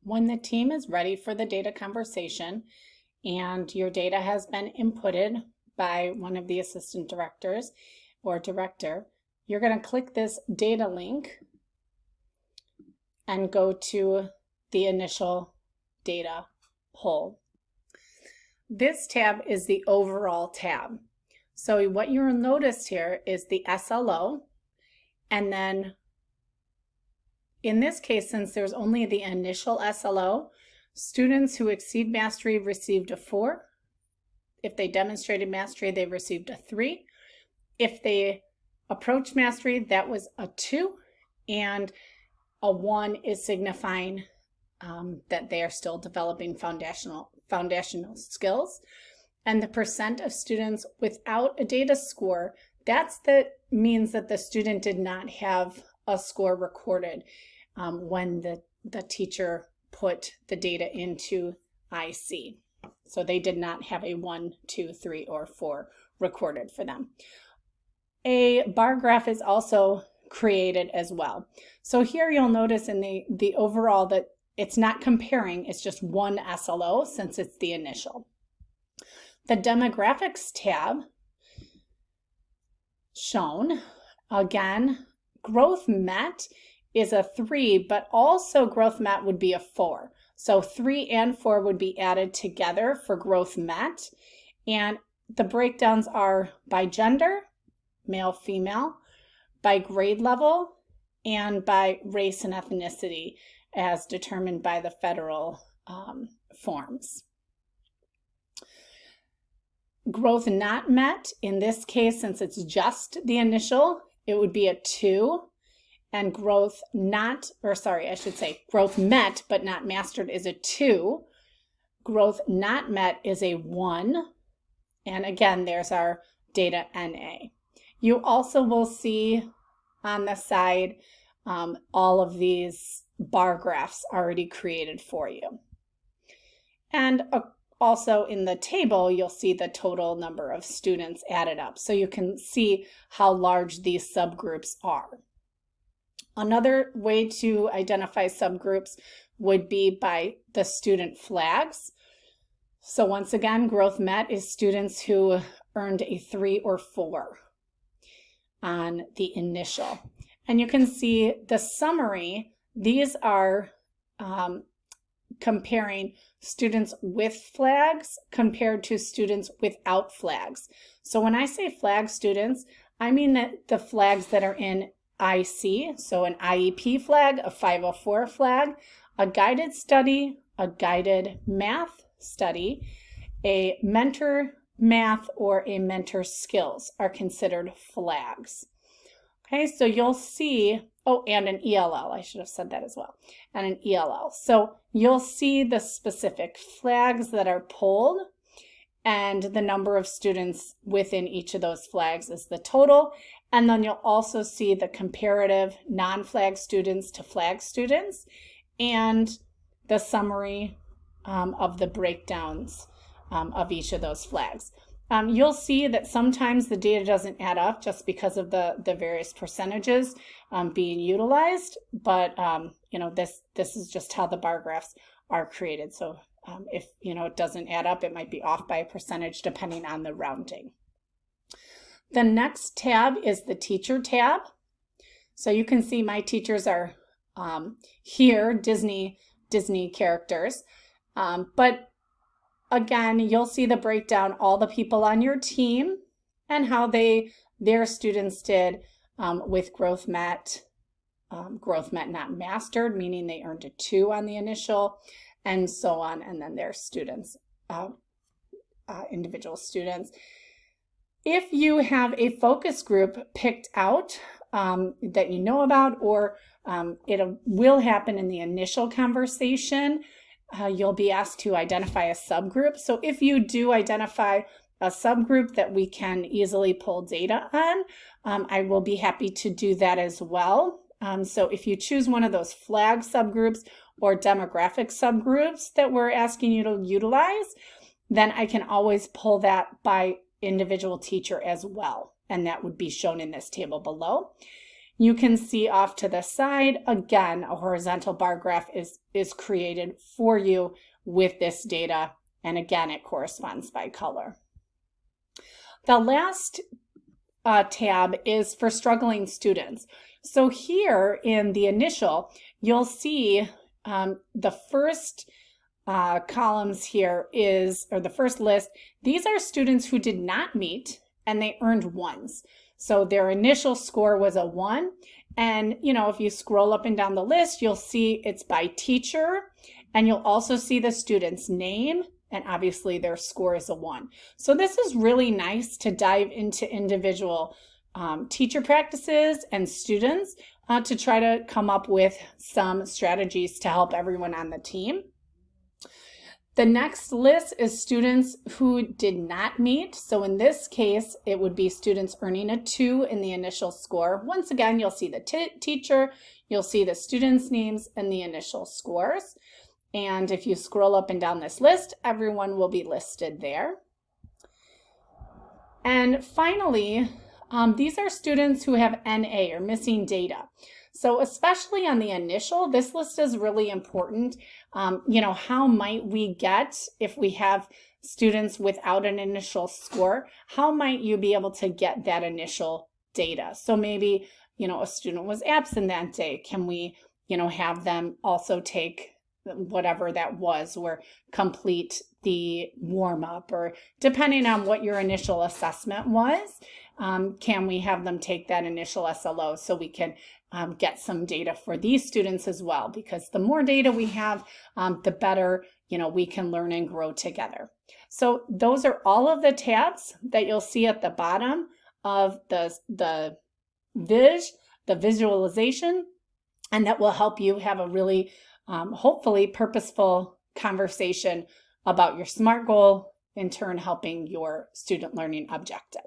When the team is ready for the data conversation and your data has been inputted by one of the assistant directors or director, you're going to click this data link and go to the initial data poll. This tab is the overall tab. So what you'll notice here is the SLO, and then in this case, since there's only the initial SLO, students who exceed mastery received a 4. If they demonstrated mastery, they received a 3. If they approached mastery, that was a 2. And a 1 is signifying that they are still developing foundational skills. And the percent of students without a data score, that means that the student did not have a score recorded when the teacher put the data into IC. So they did not have a 1, 2, 3, or 4 recorded for them. A bar graph is also created as well. So here you'll notice in the overall that it's not comparing, it's just one SLO since it's the initial. The demographics tab shown, again, growth met is a 3, but also growth met would be a 4. So 3 and 4 would be added together for growth met. And the breakdowns are by gender, male, female, by grade level, and by race and ethnicity as determined by the federal forms. Growth not met, in this case, since it's just the initial, it would be a 2. And growth met but not mastered is a 2. Growth not met is a 1. And again, there's our data NA. You also will see on the side all of these bar graphs already created for you. And also in the table, you'll see the total number of students added up. So you can see how large these subgroups are. Another way to identify subgroups would be by the student flags. So once again, growth met is students who earned a 3 or 4 on the initial. And you can see the summary. These are comparing students with flags compared to students without flags. So when I say flag students, I mean that the flags that are in IC, so an IEP flag, a 504 flag, a guided study, a guided math study, a mentor math, or a mentor skills are considered flags. Okay, so you'll see, and an ELL, I should have said that as well, and an ELL. So you'll see the specific flags that are pulled, and the number of students within each of those flags is the total. And then you'll also see the comparative non-flag students to flag students and the summary of the breakdowns of each of those flags. You'll see that sometimes the data doesn't add up just because of the various percentages being utilized, but this is just how the bar graphs are created. So if it doesn't add up, it might be off by a percentage depending on the rounding. The next tab is the teacher tab. So you can see my teachers are here, Disney characters, but again, you'll see the breakdown, all the people on your team and how their students did with growth met not mastered, meaning they earned a 2 on the initial, and so on, and then their students, individual students. If you have a focus group picked out that you know about, or it will happen in the initial conversation, you'll be asked to identify a subgroup. So if you do identify a subgroup that we can easily pull data on, I will be happy to do that as well. So if you choose one of those flag subgroups or demographic subgroups that we're asking you to utilize, then I can always pull that by individual teacher as well. And that would be shown in this table below. You can see off to the side, again, a horizontal bar graph is created for you with this data. And again, it corresponds by color. The last tab is for struggling students. So here in the initial, you'll see the first columns here or the first list, these are students who did not meet and they earned ones. So their initial score was a 1. And, if you scroll up and down the list, you'll see it's by teacher, and you'll also see the student's name, and obviously their score is a 1. So this is really nice to dive into individual teacher practices and students to try to come up with some strategies to help everyone on the team. The next list is students who did not meet. So in this case, it would be students earning a 2 in the initial score. Once again, you'll see the teacher, you'll see the students' names and the initial scores. And if you scroll up and down this list, everyone will be listed there. And finally, these are students who have NA or missing data. So especially on the initial, this list is really important. How might we get, if we have students without an initial score, how might you be able to get that initial data? So maybe, a student was absent that day. Can we, have them also take whatever that was, or complete the warm-up, or depending on what your initial assessment was, can we have them take that initial SLO so we can get some data for these students as well, because the more data we have, the better, we can learn and grow together. So those are all of the tabs that you'll see at the bottom of the Viz, the visualization, and that will help you have a really, hopefully purposeful conversation about your SMART goal, in turn helping your student learning objective.